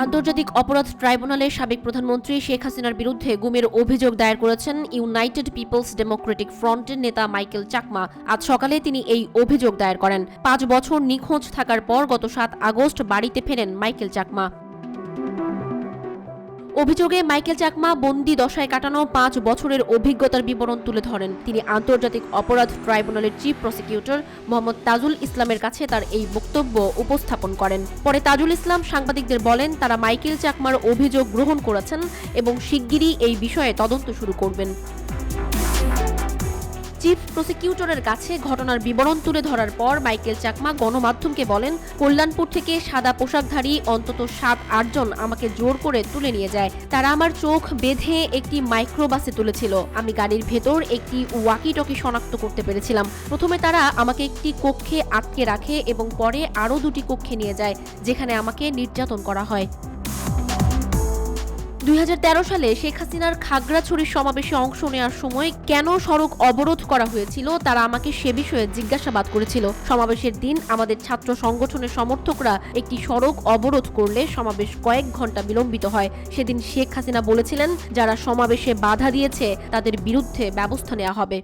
আন্তর্জাতিক অপরাধ ট্রাইব্যুনালে সাবেক প্রধানমন্ত্রী শেখ হাসিনার বিরুদ্ধে গুমের অভিযোগ দায়ের করেছেন ইউনাইটেড পিপলস ডেমোক্রেটিক ফ্রন্টের নেতা মাইকেল চাকমা। আজ সকালে তিনি এই অভিযোগ দায়ের করেন। ৫ বছর নিখোঁজ থাকার পর গত ৭ আগস্ট বাড়িতে ফেরেন মাইকেল চাকমা। অভিযোগে মাইকেল চাকমা বন্দি দশায় কাটানো ৫ বছরের অভিজ্ঞতার বিবরণ তুলে ধরেন। তিনি আন্তর্জাতিক অপরাধ ট্রাইব্যুনালের চিফ প্রসিকিউটর মোহাম্মদ তাজুল ইসলামের কাছে তার এই বক্তব্য উপস্থাপন করেন। পরে তাজুল ইসলাম সাংবাদিকদের বলেন, তারা মাইকেল চাকমার অভিযোগ গ্রহণ করেছেন এবং শিগগিরই এই বিষয়ে তদন্ত শুরু করবেন। চিফ প্রসিকিউটরের কাছে ঘটনার বিবরণ তুলে ধরার পর মাইকেল চাকমা গণমাধ্যমকে বলেন, কল্যাণপুর থেকে সাদা পোশাকধারী অন্তত ৭-৮ জন আমাকে জোর করে তুলে নিয়ে যায়। তারা আমার চোখ বেঁধে একটি মাইক্রোবাসে তুলেছিল। আমি গাড়ির ভেতর একটি ওয়াকি টকি শনাক্ত করতে পেরেছিলাম। প্রথমে তারা আমাকে একটি কক্ষে আটকে রাখে এবং পরে আরও ২টি কক্ষে নিয়ে যায়, যেখানে আমাকে নির্যাতন করা হয়। ২০১৩ সালে শেখ হাসিনার খাগড়াছড়ির সমাবেশে অংশ নেওয়ার সময় কেন সড়ক অবরোধ করা হয়েছিল তারা আমাকে সে বিষয়ে জিজ্ঞাসাবাদ করেছিল। সমাবেশের দিন আমাদের ছাত্র সংগঠনের সমর্থকরা একটি সড়ক অবরোধ করলে সমাবেশ কয়েক ঘন্টা বিলম্বিত হয়। সেদিন শেখ হাসিনা বলেছিলেন, যারা সমাবেশে বাধা দিয়েছে তাদের বিরুদ্ধে ব্যবস্থা নেওয়া হবে।